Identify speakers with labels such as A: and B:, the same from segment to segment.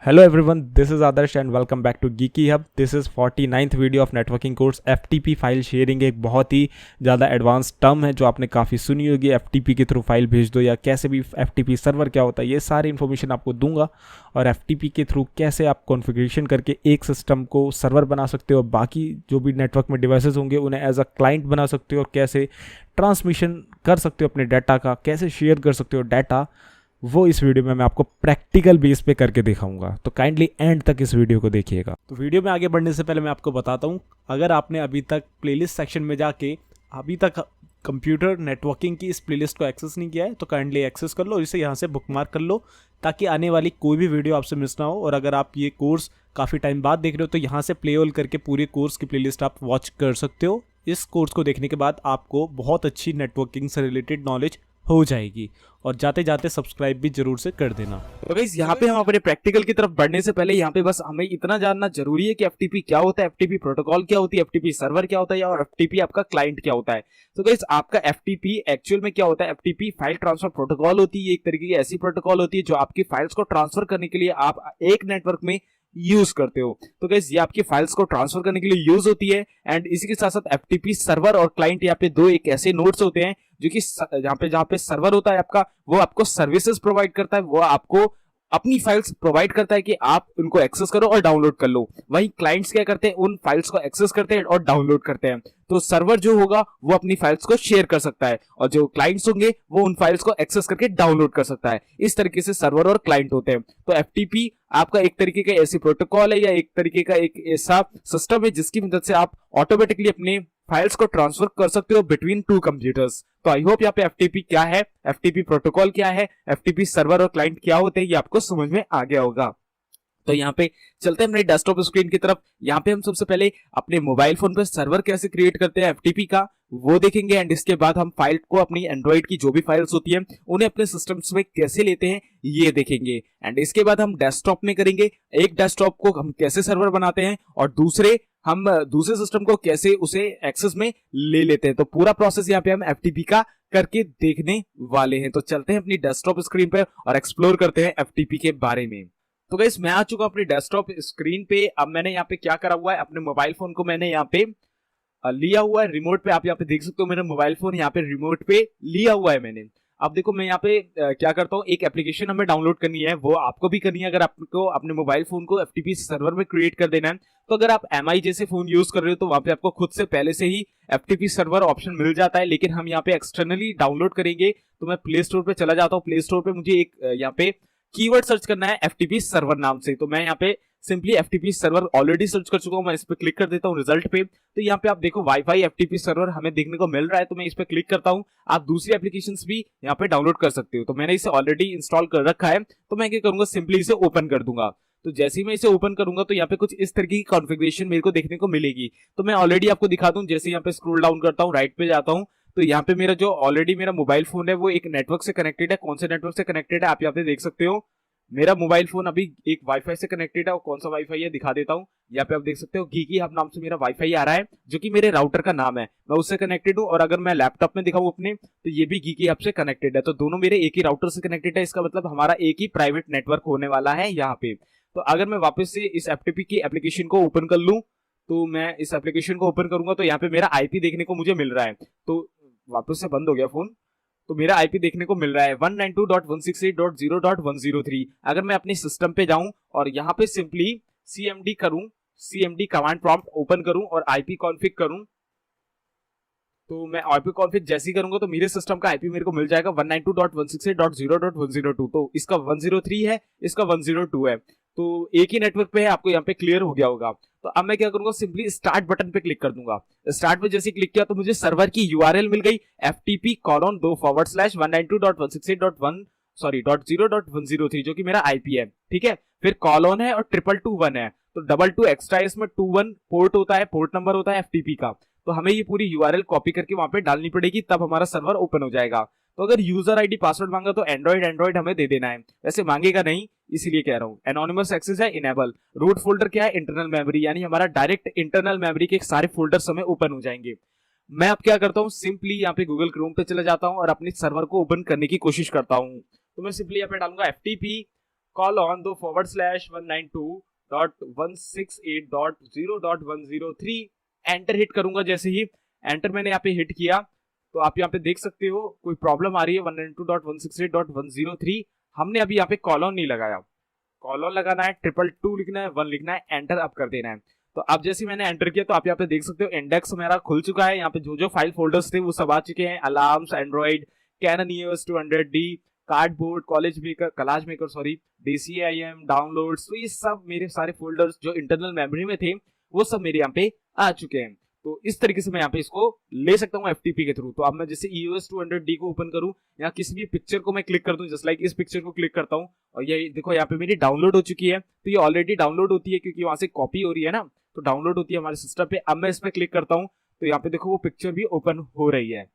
A: Hello everyone, this is Adarsh and welcome back to Geeky Hub. This is 49th video of networking course. FTP file sharing एक बहुत ही ज़्यादा advance term है जो आपने काफ़ी सुनी होगी। FTP के थ्रू फाइल भेज दो या कैसे भी FTP सर्वर क्या होता है, ये सारी इन्फॉर्मेशन आपको दूंगा। और FTP के थ्रू कैसे आप कॉन्फ़िगरेशन करके एक सिस्टम को सर्वर बना सकते हो और बाकी जो भी नेटवर्क में डिवाइसेस होंगे उन्हें एज अ क्लाइंट बना सकते हो, और कैसे ट्रांसमिशन कर सकते हो अपने डाटा का, कैसे शेयर कर सकते हो डाटा, वो इस वीडियो में मैं आपको प्रैक्टिकल बेस पे करके दिखाऊंगा। तो काइंडली एंड तक इस वीडियो को देखिएगा। तो वीडियो में आगे बढ़ने से पहले मैं आपको बताता हूँ, अगर आपने अभी तक प्लेलिस्ट सेक्शन में जाके अभी तक कंप्यूटर नेटवर्किंग की इस प्लेलिस्ट को एक्सेस नहीं किया है तो काइंडली एक्सेस कर लो, इसे यहाँ से बुकमार्क कर लो ताकि आने वाली कोई भी वीडियो आपसे मिस ना हो। और अगर आप ये कोर्स काफ़ी टाइम बाद देख रहे हो तो यहाँ से प्ले ऑल करके पूरे कोर्स की प्लेलिस्ट आप वॉच कर सकते हो। इस कोर्स को देखने के बाद आपको बहुत अच्छी नेटवर्किंग से रिलेटेड नॉलेज हो जाएगी। और जाते जाते सब्सक्राइब भी जरूर से कर देना।
B: तो गाइस यहाँ पे हम अपने प्रैक्टिकल की तरफ बढ़ने से पहले यहाँ पे बस हमें इतना जानना जरूरी है कि एफटीपी क्या होता है, एफटीपी प्रोटोकॉल क्या होती है, एफटीपी सर्वर क्या होता है और एफटीपी आपका क्लाइंट क्या होता है। तो गाइस आपका एफटीपी एक्चुअल में क्या होता है? एफटीपी फाइल ट्रांसफर प्रोटोकॉल होती है। एक तरीके की ऐसी प्रोटोकॉल होती है जो आपकी फाइल्स को ट्रांसफर करने के लिए आप एक नेटवर्क में यूज करते हो। तो गाइस ये आपकी फाइल्स को ट्रांसफर करने के लिए यूज होती है। एंड इसी के साथ साथ एफटीपी सर्वर और क्लाइंट यहाँ पे दो एक ऐसे नोड्स होते हैं जो कि जहाँ पे सर्वर होता है आपका, वो आपको सर्विसेज प्रोवाइड करता है, वो आपको अपनी फाइल्स प्रोवाइड करता है कि आप उनको एक्सेस करो और डाउनलोड कर लो। वहीं क्लाइंट्स क्या करते हैं? उन फाइल्स को एक्सेस करते हैं और डाउनलोड करते हैं। तो सर्वर जो होगा वो अपनी फाइल्स को शेयर कर सकता है और जो क्लाइंट्स होंगे वो उन फाइल्स को एक्सेस करके डाउनलोड कर सकता है। इस तरीके से सर्वर और क्लाइंट होते हैं। तो एफटीपी आपका एक तरीके का ऐसी प्रोटोकॉल है या एक तरीके का एक ऐसा सिस्टम है जिसकी मदद से आप ऑटोमेटिकली अपने फाइल्स को ट्रांसफर कर सकते हो बिटवीन टू कंप्यूटर्स। तो आई होप यहाँ पे एफटीपी क्या है, एफटीपी प्रोटोकॉल क्या है, एफटीपी सर्वर और क्लाइंट क्या होते हैं, ये आपको समझ में आ गया होगा। तो यहाँ पे चलते हैं मेरे डेस्कटॉप स्क्रीन की तरफ। यहाँ पे हम सबसे पहले अपने मोबाइल फोन पे सर्वर कैसे क्रिएट करते हैं एफटीपी का वो देखेंगे। एंड इसके बाद हम फाइल को अपनी एंड्रॉइड की जो भी फाइल्स होती है उन्हें अपने सिस्टम्स में कैसे लेते हैं ये देखेंगे। एंड इसके बाद हम डेस्कटॉप में करेंगे, एक डेस्कटॉप को हम कैसे सर्वर बनाते हैं और हम दूसरे सिस्टम को कैसे उसे एक्सेस में ले लेते हैं। तो पूरा प्रोसेस यहाँ पे हम एफटीपी का करके देखने वाले हैं। तो चलते हैं अपनी डेस्कटॉप स्क्रीन पे और एक्सप्लोर करते हैं एफटीपी के बारे में। तो गाइस मैं आ चुका हूं अपनी डेस्कटॉप स्क्रीन पे। अब मैंने यहाँ पे क्या करा हुआ है, अपने मोबाइल फोन को मैंने यहाँ पे लिया हुआ है रिमोट पे। आप यहाँ पे देख सकते हो मेरा मोबाइल फोन यहाँ पे रिमोट पे लिया हुआ है मैंने। अब देखो मैं यहाँ पे क्या करता हूँ, एक एप्लीकेशन हमें डाउनलोड करनी है, वो आपको भी करनी है अगर आपको अपने मोबाइल फोन को एफटीपी सर्वर में क्रिएट कर देना है। तो अगर आप एमआई जैसे फोन यूज कर रहे हो तो वहां पे आपको खुद से पहले से ही एफटीपी सर्वर ऑप्शन मिल जाता है, लेकिन हम यहाँ पे एक्सटर्नली डाउनलोड करेंगे। तो मैं प्ले स्टोर पे चला जाता हूँ। प्ले स्टोर पे मुझे एक यहाँ पे कीवर्ड सर्च करना है एफटीपी सर्वर नाम से। तो मैं यहाँ पे simply FTP server already search कर चुका हूं, मैं इस पे क्लिक कर देता हूं रिजल्ट पे। तो यहाँ पे आप देखो वाईफाई एफटीपी सर्वर हमें देखने को मिल रहा है, तो मैं इस पे क्लिक करता हूं। आप दूसरी एप्लीकेशंस भी यहाँ पे डाउनलोड कर सकते हो। तो मैंने इसे ऑलरेडी इंस्टॉल कर रखा है, तो मैं क्या करूंगा, सिंपली इसे ओपन कर दूंगा। तो जैसे ही मैं इसे ओपन करूंगा तो यहाँ पे कुछ इस तरीके की कॉन्फ़िगरेशन मेरे को देखने को मिलेगी। तो मैं ऑलरेडी आपको दिखा दूं, जैसे यहाँ पे स्क्रॉल डाउन करता हूँ, राइट पे जाता हूँ, तो यहाँ पे मेरा जो ऑलरेडी मेरा मोबाइल फोन है वो एक नेटवर्क से कनेक्टेड है। कौन से नेटवर्क से कनेक्टेड है आप यहाँ पे देख सकते हो। मेरा मोबाइल फोन अभी एक वाईफाई से कनेक्टेड है, और कौन सा वाईफाई है दिखा देता हूँ। यहाँ पे आप देख सकते हो गीकी हब नाम से मेरा वाईफाई आ रहा है, जो कि मेरे राउटर का नाम है, मैं उससे कनेक्टेड हूँ। और अगर मैं लैपटॉप में दिखाऊं अपने, तो ये भी गीकी हब से कनेक्टेड है। तो दोनों मेरे एक ही राउटर से कनेक्टेड है, इसका मतलब हमारा एक ही प्राइवेट नेटवर्क होने वाला है यहाँ पे। तो अगर मैं वापस से इस एफटीपी की एप्लीकेशन को ओपन कर लूँ, तो मैं इस एप्लीकेशन को ओपन करूंगा तो यहाँ पे मेरा आईपी देखने को मुझे मिल रहा है। तो वापस से बंद हो गया फोन, तो मेरा आईपी देखने को मिल रहा है 192.168.0.103। अगर मैं अपने सिस्टम पे जाऊं और यहाँ पे सिंपली cmd करूं, cmd कमांड प्रॉम्प्ट ओपन करूं और आईपी कॉन्फ़िग करूं, तो मैं आईपी कॉन्फ़िग जैसे ही करूंगा तो मेरे सिस्टम का आईपी मेरे को मिल जाएगा 192.168.0.102। तो इसका 103 है, इसका 102 है, तो एक ही नेटवर्क पे है। आपको यहाँ पे क्लियर हो गया होगा। तो अब मैं क्या करूंगा, सिंपली स्टार्ट बटन पे क्लिक कर दूंगा। स्टार्ट पे जैसे क्लिक किया तो मुझे सर्वर की यूआरएल मिल गई ftp:/192.168.1 जो कि मेरा आईपी है, ठीक है। फिर कॉलन है और 2221 है, तो 22 एक्स्ट्रा इसमें 21 पोर्ट होता है, पोर्ट नंबर होता है एफटीपी का। तो हमें ये पूरी यूआरएल कॉपी करके वहां पे डालनी पड़ेगी, तब हमारा सर्वर ओपन हो जाएगा। तो अगर यूजर आईडी पासवर्ड मांगा तो एंड्रॉइड हमें दे देना है, वैसे मांगेगा नहीं, इसीलिए कह रहा हूँ। एनोनिमस एक्सेस है इनेबल। रूट फोल्डर क्या है? इंटरनल मेमोरी, यानी हमारा डायरेक्ट इंटरनल मेमोरी के सारे फोल्डर्स हमें ओपन हो जाएंगे। मैं अब क्या करता हूँ, सिंपली यहाँ पे गूगल क्रोम पे चला जाता हूँ और अपने सर्वर को ओपन करने की कोशिश करता हूँ। तो मैं सिंपली यहाँ पे डालूंगा ftp :/192.168.0.103 एंटर हिट करूंगा। जैसे ही एंटर मैंने यहाँ पे हिट किया तो आप यहाँ पे देख सकते हो कोई प्रॉब्लम आ रही है 192.168.103। हमने अभी यहाँ पे कॉलन नहीं लगाया, कॉलन लगाना है, 222 लिखना है, 1 लिखना है, एंटर अब कर देना है। तो अब जैसे मैंने एंटर किया तो आप यहाँ पे देख सकते हो इंडेक्स मेरा खुल चुका है। यहाँ पे जो जो फाइल फोल्डर्स थे वो सब आ चुके हैं, alarms, Android, Canon EOS 200D, cardboard, collage maker sorry, DCIM, downloads, तो ये सब मेरे सारे फोल्डर्स जो इंटरनल मेमोरी में थे वो सब मेरे यहाँ पे आ चुके हैं। तो इस तरीके से मैं यहाँ पे इसको ले सकता हूँ FTP के थ्रू। तो अब मैं जैसे EOS 200D को ओपन करूँ, यहाँ किसी भी पिक्चर को मैं क्लिक कर दूं, जस्ट लाइक इस पिक्चर को क्लिक करता हूँ और ये देखो यहाँ पे मेरी डाउनलोड हो चुकी है। तो ये ऑलरेडी डाउनलोड होती है क्योंकि वहां से कॉपी हो रही है ना, तो डाउनलोड होती है हमारे सिस्टम पे। अब मैं इस पर क्लिक करता हूँ तो यहाँ पे देखो वो पिक्चर भी ओपन हो रही है।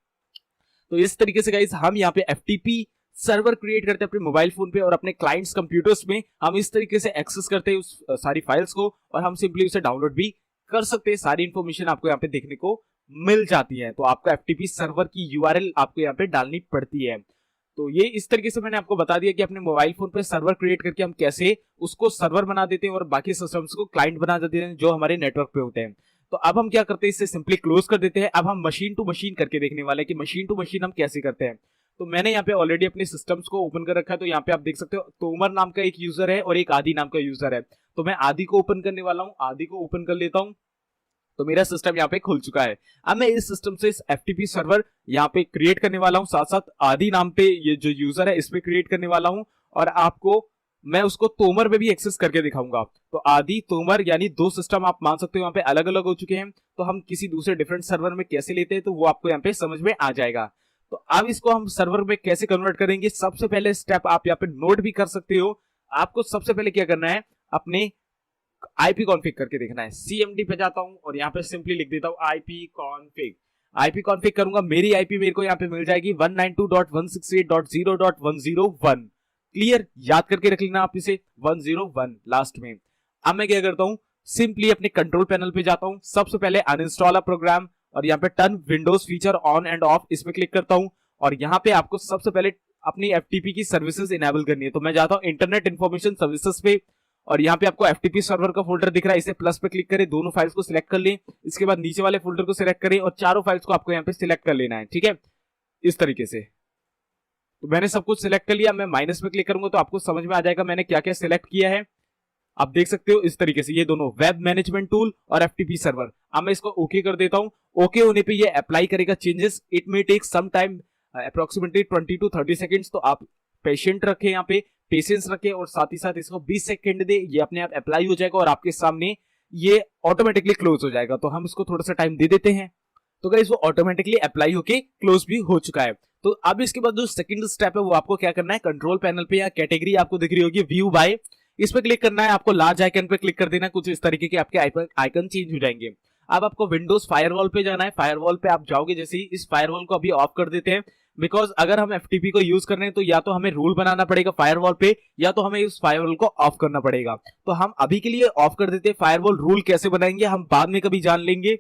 B: तो इस तरीके से गाइस हम यहाँ पे FTP सर्वर क्रिएट करते हैं अपने मोबाइल फोन पे और अपने क्लाइंट्स कंप्यूटर्स में हम इस तरीके से एक्सेस करते हैं उस सारी फाइल्स को और हम सिंपली उसे डाउनलोड भी कर सकते हैं। सारी इंफॉर्मेशन आपको यहाँ पे देखने को मिल जाती है। तो आपका FTP सर्वर की URL आपको यहाँ पे डालनी पड़ती है। तो ये इस तरीके से मैंने आपको बता दिया कि अपने मोबाइल फोन पे सर्वर क्रिएट करके हम कैसे उसको सर्वर बना देते हैं और बाकी सिस्टम्स को क्लाइंट बना देते हैं जो हमारे नेटवर्क पे होते हैं। तो अब हम क्या करते हैं, इससे सिंपली क्लोज कर देते हैं। अब हम मशीन टू मशीन करके देखने वाले हैं कि मशीन टू मशीन हम कैसे करते हैं। तो मैंने यहाँ पे ऑलरेडी अपने सिस्टम्स को ओपन कर रखा है। तो यहाँ पे आप देख सकते हो तोमर नाम का एक यूजर है और एक आदि नाम का यूजर है। तो मैं आदि को ओपन करने वाला हूँ, आदि को ओपन कर लेता हूँ। तो मेरा सिस्टम यहाँ पे खुल चुका है। अब मैं इस सिस्टम से इस FTP सर्वर यहाँ पे क्रिएट करने वाला हूँ, साथ साथ आदि नाम पे ये जो यूजर है इस पे क्रिएट करने वाला हूँ और आपको मैं उसको तोमर में भी एक्सेस करके दिखाऊंगा। तो आदि तोमर यानी दो सिस्टम आप मान सकते हो यहाँ पे अलग अलग हो चुके हैं। तो हम किसी दूसरे डिफरेंट सर्वर में कैसे लेते हैं तो वो आपको यहाँ पे समझ में आ जाएगा। तो अब इसको हम सर्वर में कैसे कन्वर्ट करेंगे, सबसे पहले स्टेप आप यहाँ पे नोट भी कर सकते हो। आपको सबसे पहले क्या करना है, अपने IP कॉन्फ़िग करके देखना है। CMD पे जाता हूं और यहाँ पे सिंपली लिख देता हूं IP कॉन्फ़िग करूंगा। मेरी IP मेरे को यहाँ पे मिल जाएगी 192.168.0.101। क्लियर, याद करके रख लेना आप इसे, 101 लास्ट में। अब मैं क्या करता हूं, सिंपली अपने कंट्रोल पैनल पे जाता हूं, सबसे पहले अनइंस्टॉल अ प्रोग्राम और यहाँ पे turn Windows feature on end of इस पे क्लिक करता हूं और यहाँ पे आपको सबसे पहले अपनी FTP की सर्विसेज इनेबल करनी है। तो मैं जाता हूं इंटरनेट इंफॉर्मेशन सर्विसेज पे और यहाँ पे आपको FTP सर्वर का फोल्डर दिख रहा है, इसे प्लस पे क्लिक करें, दोनों फाइल्स को सिलेक्ट कर लें। इसके बाद नीचे वाले फोल्डर को सिलेक्ट करें और चारों फाइल्स को आपको यहाँ पे सिलेक्ट कर लेना है, ठीक है, इस तरीके से। तो मैंने सब कुछ सिलेक्ट कर लिया। मैं माइनस पे क्लिक करूंगा तो आपको समझ में आ जाएगा मैंने क्या क्या सिलेक्ट किया है। आप देख सकते हो इस तरीके से, ये दोनों वेब मैनेजमेंट टूल और FTP सर्वर। अब मैं इसको ओके कर देता हूं। ओके होने पे ये अप्लाई करेगा changes. It may take some time, approximately 20 to 30 seconds. तो आप पेशेंट रखें, यहाँ पे पेशेंस रखें और साथ ही साथ इसको 20 सेकंड दे, ये अपने आप अप्लाई हो जाएगा और आपके सामने ये ऑटोमेटिकली क्लोज हो जाएगा। तो हम इसको थोड़ा सा टाइम दे देते हैं। तो गाइस वो ऑटोमेटिकली अप्लाई होके क्लोज भी हो चुका है। तो अब इसके बाद जो सेकंड स्टेप है वो आपको क्या करना है, कंट्रोल पैनल पे या कैटेगरी आपको दिख रही होगी व्यू बाय, इस पे क्लिक करना है। आपको लार्ज आइकन पे क्लिक कर देना है, कुछ इस तरीके के आपके आइकन चेंज हो जाएंगे। अब आपको विंडोज फायरवॉल पे जाना है। फायरवॉल पे आप जाओगे, जैसे ही इस फायरवॉल को अभी ऑफ कर देते हैं, बिकॉज अगर हम FTP को यूज कर रहे हैं तो या तो हमें रूल बनाना पड़ेगा फायरवॉल पे या तो हमें इस फायरवॉल को ऑफ करना पड़ेगा। तो हम अभी के लिए ऑफ कर देते हैं। फायरवॉल रूल कैसे बनाएंगे हम बाद में कभी जान लेंगे,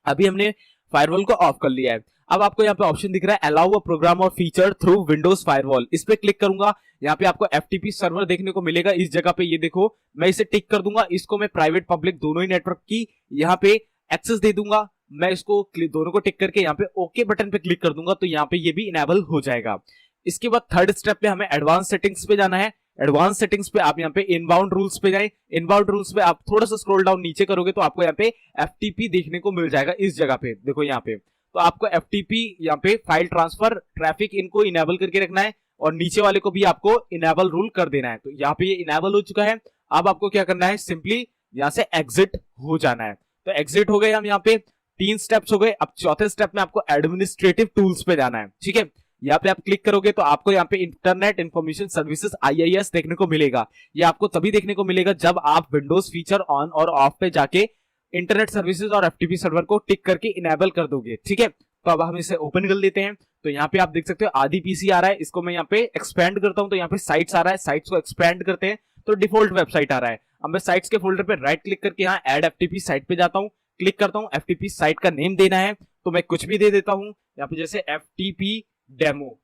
B: अभी हमने फायरवॉल को ऑफ कर लिया है। अब आपको यहाँ पे ऑप्शन दिख रहा है अलाउ अ प्रोग्राम और फीचर थ्रू विंडोज फायरवॉल, इस पे क्लिक करूंगा। यहाँ पे आपको FTP सर्वर देखने को मिलेगा इस जगह पे, ये देखो मैं इसे टिक कर दूंगा। इसको मैं प्राइवेट पब्लिक दोनों ही नेटवर्क की यहाँ पे एक्सेस दे दूंगा। मैं इसको दोनों को टिक करके यहाँ पे ओके बटन पे क्लिक कर दूंगा तो यहाँ पे ये भी इनेबल हो जाएगा। इसके बाद थर्ड स्टेप पे हमें एडवांस सेटिंग्स पे जाना है। एडवांस सेटिंग्स पे आप यहाँ पे इनबाउंड रूल्स पे जाएं। इनबाउंड रूल्स पे आप थोड़ा सा स्क्रॉल डाउन नीचे करोगे तो आपको यहाँ पे FTP देखने को मिल जाएगा इस जगह पे, देखो यहाँ पे। तो आपको FTP यहाँ पे फाइल ट्रांसफर, ट्रैफिक, इनको इनेबल करके रखना है और नीचे वाले को भी आपको इनेबल रूल कर देना है। तो यहाँ पे ये इनेबल हो चुका है। अब आपको क्या करना है, सिंपली यहाँ से एग्जिट हो जाना है। तो एग्जिट हो गए हम, यहाँ पे 3 स्टेप्स हो गए। अब चौथे स्टेप में आपको एडमिनिस्ट्रेटिव टूल्स पे जाना है, ठीक है। यहाँ पे आप क्लिक करोगे तो आपको यहाँ पे इंटरनेट इंफॉर्मेशन सर्विसेज IIS देखने को मिलेगा। ये आपको तभी देखने को मिलेगा जब आप विंडोज फीचर ऑन और ऑफ पे जाके इंटरनेट सर्विसेज और FTP सर्वर को टिक करके इनेबल कर दोगे, ठीक है। तो अब हम इसे ओपन कर लेते हैं। तो यहाँ पे आप देख सकते हो आदि PC आ रहा है, इसको मैं यहाँ पे एक्सपेंड करता हूँ तो यहाँ पे साइट्स आ रहा है। साइट्स को एक्सपेंड करते हैं तो डिफॉल्ट वेबसाइट आ रहा है। अब मैं साइट्स के फोल्डर पे राइट क्लिक करके यहाँ एड FTP साइट पे जाता हूँ, क्लिक करता हूँ। FTP साइट का नेम देना है तो मैं कुछ भी दे देता हूँ, यहाँ पे जैसे FTP डेमो,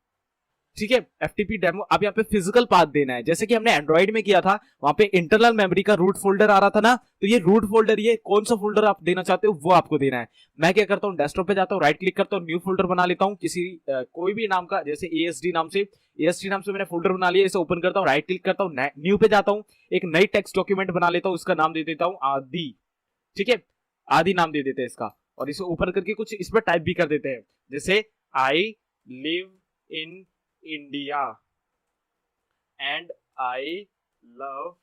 B: ठीक है, FTP डेमो। अब यहाँ पे फिजिकल पाथ देना है, जैसे कि हमने एंड्रॉइड में किया था, वहां पे इंटरनल मेमोरी का रूट फोल्डर आ रहा था ना, तो ये रूट फोल्डर, ये कौन सा फोल्डर आप देना चाहते हो वो आपको देना है। मैं क्या करता हूँ, डेस्कटॉप पे जाता हूँ, राइट क्लिक करता हूँ, न्यू फोल्डर बना लेता हूँ किसी कोई भी नाम का, जैसे ASD नाम से मैंने फोल्डर बना लिया, इसे ओपन करता हूँ, राइट क्लिक करता हूँ, न्यू पे जाता हूँ, एक नई टेक्स्ट डॉक्यूमेंट बना लेता हूँ, उसका नाम दे देता हूँ आदि। ठीक है, आदि नाम दे देते हैं इसका, और इसे ओपन करके कुछ इस पर टाइप भी कर देते हैं, जैसे I live in India and I love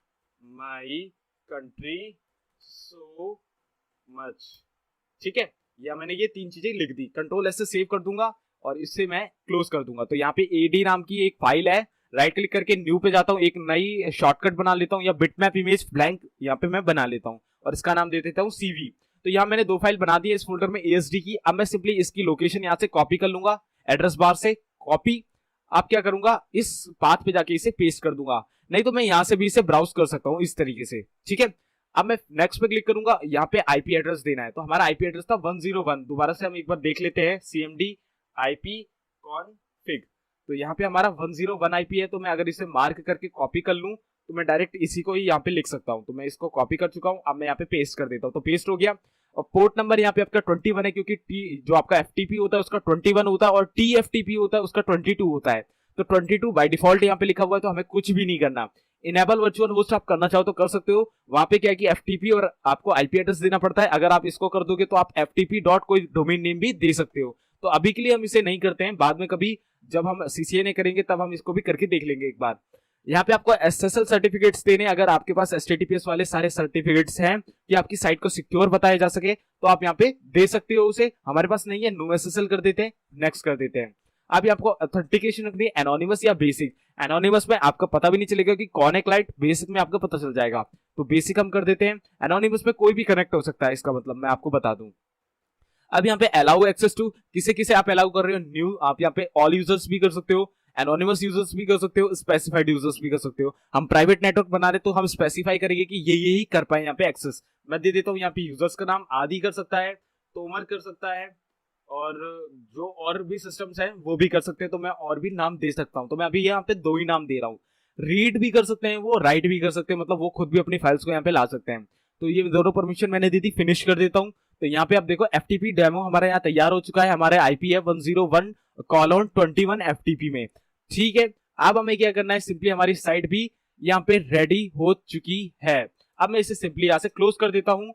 B: my country so much. ठीक है, या मैंने ये 3 चीजें लिख दी, कंट्रोल एस से सेव कर दूंगा और इससे मैं क्लोज कर दूंगा। तो यहाँ पे AD नाम की एक फाइल है, राइट क्लिक करके न्यू पे जाता हूँ, एक नई शॉर्टकट बना लेता हूँ, या बिटमैप इमेज ब्लैंक यहाँ पे मैं बना लेता हूँ, और इसका नाम दे देता हूँ CV। तो यहाँ मैंने 2 फाइल बना दी है इस फोल्डर में ASD की। अब मैं सिंपली इसकी लोकेशन यहाँ से कॉपी कर लूंगा, एड्रेस बार से कॉपी। आप क्या करूंगा, इस पाथ पे जाके इसे पेस्ट कर दूंगा, नहीं तो मैं यहाँ से भी इसे ब्राउज कर सकता हूँ इस तरीके से। ठीक है, अब मैं नेक्स्ट पे क्लिक करूंगा, यहाँ पे IP एड्रेस देना है, तो हमारा IP एड्रेस था 101। दोबारा से हम एक बार देख लेते हैं, CMD IP config, तो यहाँ पे हमारा 101 IP है। तो मैं अगर इसे मार्क करके कॉपी कर लूं तो मैं डायरेक्ट इसी को ही यहाँ पे लिख सकता हूँ। तो मैं इसको कॉपी कर चुका हूँ, अब मैं यहाँ पे पेस्ट कर देता हूँ, तो पेस्ट हो गया। और पोर्ट नंबर यहाँ पे आपका 21 है, क्योंकि जो आपका FTP होता है उसका 21 होता है, और TFTP होता है उसका 22 होता है। तो 22 बाय डिफॉल्ट यहाँ पे लिखा हुआ है, तो हमें कुछ भी नहीं करना। इनेबल वर्चुअल होस्ट आप करना चाहो तो कर सकते हो, वहां पे क्या है कि FTP और आपको IP एड्रेस देना पड़ता है। अगर आप इसको कर दोगे तो आप FTP डॉट कोई डोमेन नेम भी दे सकते हो। तो अभी के लिए हम इसे नहीं करते हैं, बाद में कभी जब हम CCNA करेंगे तब हम इसको भी करके देख लेंगे एक बार। यहाँ पे आपको SSL सर्टिफिकेट्स देने, अगर आपके पास HTTPS वाले सारे सर्टिफिकेट्स हैं कि आपकी साइट को सिक्योर बताया जा सके तो आप यहाँ पे दे सकते हो उसे। हमारे पास नहीं है, नो SSL कर देते हैं, नेक्स्ट कर देते हैं। अभी आपको ऑथेंटिकेशन रखनी है, एनोनिमस या बेसिक। एनोनिमस में आपका पता भी नहीं चलेगा कि कौन है क्लाइंट, बेसिक में आपको पता चल जाएगा, तो बेसिक हम कर देते हैं। एनोनिमस में कोई भी कनेक्ट हो सकता है, इसका मतलब मैं आपको बता दूं। अब यहाँ पे अलाउ एक्सेस टू, किसे किसे आप अलाउ कर रहे हो, न्यू, आप यहाँ पे ऑल यूजर्स भी कर सकते हो, एनोनिमस यूजर्स भी कर सकते हो, स्पेसिफाइड यूजर्स भी कर सकते हो। हम प्राइवेट नेटवर्क बना रहे तो हम स्पेसिफाई करेंगे कि ये ही कर पाए यहाँ पे एक्सेस। मैं दे देता हूँ यहाँ पे यूजर्स का नाम आदि कर सकता है, तोमर कर सकता है, और जो और भी सिस्टम्स हैं वो भी कर सकते हैं, तो मैं और भी नाम दे सकता हूँ। तो मैं अभी यहाँ पे 2 ही नाम दे रहा हूँ। रीड भी कर सकते हैं वो, राइट भी कर सकते हैं, मतलब वो खुद भी अपनी फाइल्स को यहाँ पे ला सकते हैं। तो ये दोनों परमिशन मैंने दी थी, फिनिश कर देता हूँ। तो यहाँ पे आप देखो FTP डेमो हमारा यहाँ तैयार हो चुका है, हमारे IP है 101:21 FTP में। ठीक है, अब हमें क्या करना है, सिंपली हमारी साइट भी यहाँ पे रेडी हो चुकी है। अब मैं इसे सिंपली यहाँ से क्लोज कर देता हूँ,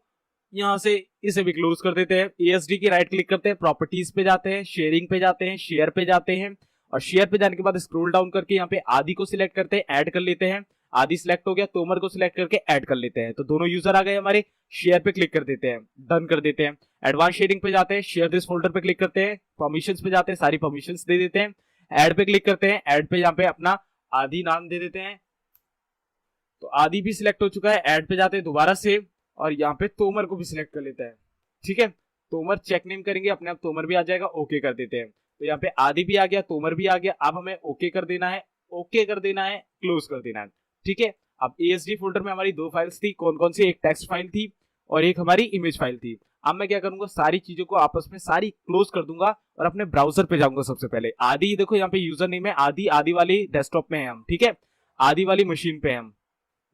B: यहाँ से इसे भी क्लोज कर देते हैं। ASD की राइट क्लिक करते हैं, प्रॉपर्टीज पे जाते हैं, शेयरिंग पे जाते हैं, शेयर पे जाते हैं, और शेयर पे जाने के बाद स्क्रॉल डाउन करके यहाँ पे आदि को सिलेक्ट करते हैं, ऐड कर लेते हैं। आदि सिलेक्ट हो गया, तोमर को सिलेक्ट करके ऐड कर लेते हैं, तो दोनों यूजर आ गए हमारे। शेयर पे क्लिक कर देते हैं, डन कर देते हैं। एडवांस शेयरिंग पे जाते हैं, शेयर दिस फोल्डर पे क्लिक करते हैं, परमिशंस पे जाते हैं, सारी परमिशंस दे देते हैं। ऐड पे क्लिक करते हैं, ऐड पे यहाँ पे अपना आदि नाम दे देते हैं, तो आदि भी सिलेक्ट हो चुका है। ऐड पे जाते हैं दोबारा से, और यहाँ पे तोमर को भी सिलेक्ट कर लेते हैं। ठीक है, तोमर चेक नेम करेंगे, अपने आप तोमर भी आ जाएगा, ओके कर देते हैं। तो यहाँ पे आदि भी आ गया, तोमर भी आ गया। अब हमें ओके कर देना है, ओके कर देना है, क्लोज कर देना है। ठीक है, अब ASD फोल्डर में हमारी 2 फाइल्स थी, कौन कौन सी, एक टेक्स्ट फाइल थी और एक हमारी इमेज फाइल थी। अब मैं क्या करूंगा, सारी चीजों को आपस में सारी क्लोज कर दूंगा और अपने ब्राउजर पे जाऊंगा। सबसे पहले आदि, देखो यहाँ पे यूजर नेम है आदि, आदि वाली डेस्कटॉप में है हम। ठीक है, आदि वाली मशीन पे हम,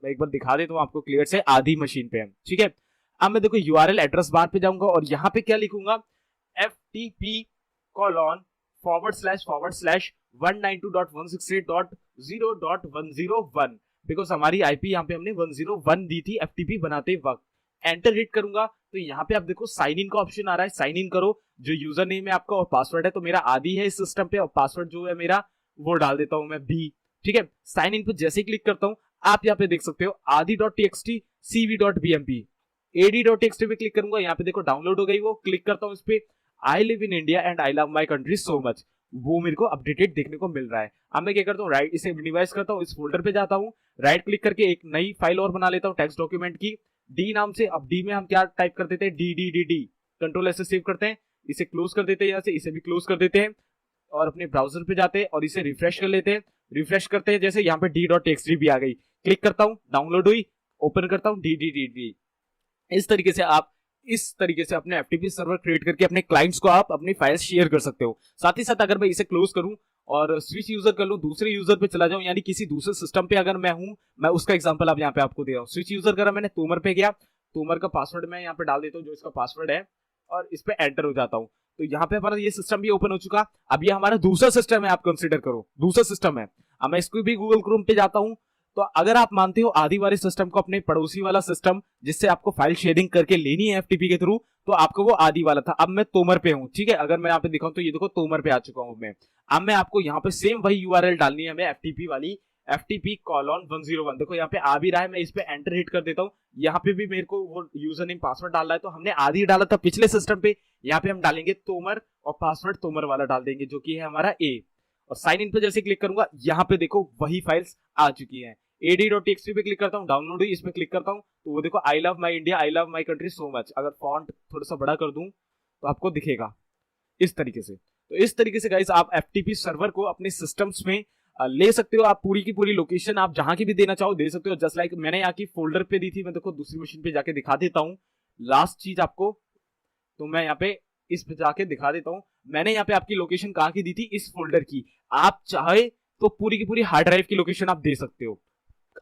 B: मैं एक बार दिखा देता हूँ आपको क्लियर से, आदि मशीन पे हम। ठीक है, अब मैं देखो URL एड्रेस बार पे जाऊंगा और यहाँ पे क्या लिखूंगा, FTP://192.168.0.101, बिकॉज हमारी IP यहाँ पे हमने 101 दी थी FTP बनाते वक्त। एंटर हिट करूंगा तो यहाँ पे आप देखो साइन इन का ऑप्शन आ रहा है, साइन इन करो। जो यूजर नेम है आपका और पासवर्ड है, तो मेरा आदि है इस सिस्टम पे, और पासवर्ड जो है मेरा वो डाल देता हूँ मैं B। ठीक है, साइन इन पे जैसे ही क्लिक करता हूँ, आप यहाँ पे देख सकते हो आदि.txt cv.bmp। AD.txt पे क्लिक करूंगा, यहाँ पे देखो डाउनलोड हो गई वो। क्लिक करता हूँ इस पे, I live in India and I love my country so much, वो मेरे को अपडेटेड देखने को मिल रहा है। अब मैं क्या करता हूँ, राइट, इसे मिनिमाइज करता हूँ, इस फोल्डर पे जाता हूँ, राइट क्लिक करके एक नई फाइल और बना लेता हूँ टेक्स्ट डॉक्यूमेंट की, D नाम से। अब D में हम क्या टाइप कर देते हैं, DDDD, कंट्रोल ऐसे सेव करते हैं, इसे क्लोज कर देते हैं, यहाँ से इसे भी क्लोज कर देते हैं, और अपने ब्राउजर पे जाते हैं और इसे रिफ्रेश कर लेते हैं। रिफ्रेश करते हैं, जैसे यहाँ पे D.txt भी आ गई, क्लिक करता हूँ, डाउनलोड हुई, ओपन करता हूँ DDDD। इस तरीके से आप अपने FTP सर्वर क्रिएट करके अपने क्लाइंट्स को आप अपनी फाइल्स शेयर कर सकते हो। साथ ही साथ अगर मैं इसे क्लोज करूं और स्विच यूजर कर लूं, दूसरे यूजर पे चला जाऊं, यानी किसी दूसरे सिस्टम पे अगर मैं हूं, मैं उसका एग्जांपल अब यहाँ पे आपको दे रहा हूँ। स्विच यूजर करा मैंने, तोमर पे गया, तोमर का पासवर्ड मैं यहाँ पे डाल देता हूँ जो इसका पासवर्ड है, और इस पे एंटर हो जाता हूँ। तो यहाँ पे हमारा ये सिस्टम भी ओपन हो चुका। अब ये हमारा दूसरा सिस्टम है, आप कंसीडर करो दूसरा सिस्टम है। अब मैं इसको भी गूगल क्रोम पे जाता हूँ। तो अगर आप मानते हो आदि वाले सिस्टम को अपने पड़ोसी वाला सिस्टम जिससे आपको फाइल शेयरिंग करके लेनी है एफटीपी के थ्रू, तो आपको वो आदि वाला था। अब मैं तोमर पे हूँ, ठीक है। अगर मैं यहाँ पे दिखाऊं तो ये देखो तोमर पे आ चुका हूँ मैं। अब मैं आपको यहाँ पे सेम वही यूआरएल डालनी है हमें एफटीपी वाली, ftp:101। देखो यहाँ पे आ भी रहा है, मैं इस पे एंटर हिट कर देता हूँ। यहाँ पे भी मेरे को वो यूजर नेम पासवर्ड डालना है, तो हमने आदि डाला था पिछले सिस्टम पे, यहाँ पे हम डालेंगे तोमर और पासवर्ड तोमर वाला डाल देंगे जो कि है हमारा ए। और साइन इन पे जैसे क्लिक करूंगा, यहाँ पे देखो वही फाइल्स आ चुकी है। ad.txt पे क्लिक करता हूँ, डाउनलोड हुई, इस पे क्लिक करता हूँ तो वो देखो I love my India, I love my country so much. अगर फॉन्ट थोड़ा सा बड़ा कर दूं तो आपको दिखेगा इस तरीके से। तो इस तरीके से गाइस आप एफटीपी सर्वर को अपने सिस्टम्स में ले सकते हो। आप पूरी की पूरी लोकेशन आप जहां की भी देना चाहो दे सकते हो। जस्ट लाइक मैंने यहाँ की फोल्डर पे दी थी, मैं देखो दूसरी मशीन पे जाके दिखा देता हूँ लास्ट चीज आपको। तो मैं यहाँ पे इस पे जाके दिखा देता हूँ, मैंने यहाँ पे आपकी लोकेशन कहाँ की दी थी, इस फोल्डर की। आप चाहे तो पूरी की पूरी हार्ड ड्राइव की लोकेशन आप दे सकते हो।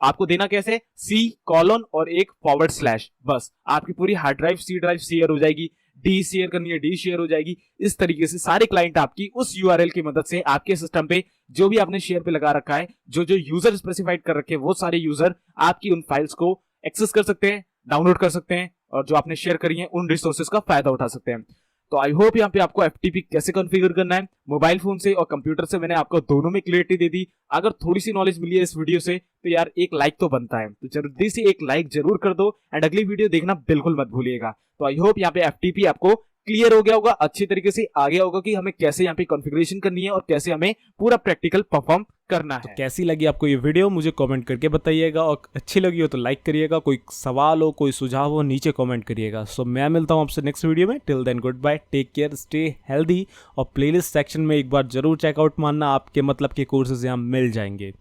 B: आपको देना कैसे, C:, और एक /, बस आपकी पूरी hard drive C drive share हो जाएगी, D शेयर करनी है D शेयर हो जाएगी। इस तरीके से सारे क्लाइंट आपकी उस यूआरएल की मदद से आपके सिस्टम पे जो भी आपने शेयर पे लगा रखा है, जो जो यूजर स्पेसिफाइड कर रखे हैं, वो सारे यूजर आपकी उन फाइल्स को एक्सेस कर सकते हैं, डाउनलोड कर सकते हैं, और जो आपने शेयर करी है उन रिसोर्सेज का फायदा उठा सकते हैं। तो आई होप यहाँ पे आपको एफटीपी कैसे कॉन्फ़िगर करना है मोबाइल फोन से और कंप्यूटर से मैंने आपको दोनों में क्लियरिटी दे दी। अगर थोड़ी सी नॉलेज मिली है इस वीडियो से तो यार एक लाइक तो बनता है, तो जल्दी से एक लाइक जरूर कर दो एंड अगली वीडियो देखना बिल्कुल मत भूलिएगा। तो आई होप यहाँ पे एफटीपी आपको क्लियर हो गया होगा, अच्छी तरीके से आ गया होगा कि हमें कैसे यहाँ पे कॉन्फ़िगरेशन करनी है और कैसे हमें पूरा प्रैक्टिकल परफॉर्म करना है।
A: तो कैसी लगी आपको ये वीडियो मुझे कमेंट करके बताइएगा, और अच्छी लगी हो तो लाइक करिएगा, कोई सवाल हो कोई सुझाव हो नीचे कमेंट करिएगा। सो मैं मिलता हूँ आपसे नेक्स्ट वीडियो में। Till then good bye, take care, stay healthy, और प्लेलिस्ट सेक्शन में एक बार जरूर चेकआउट मारना, आपके मतलब के कोर्सेज यहाँ मिल जाएंगे।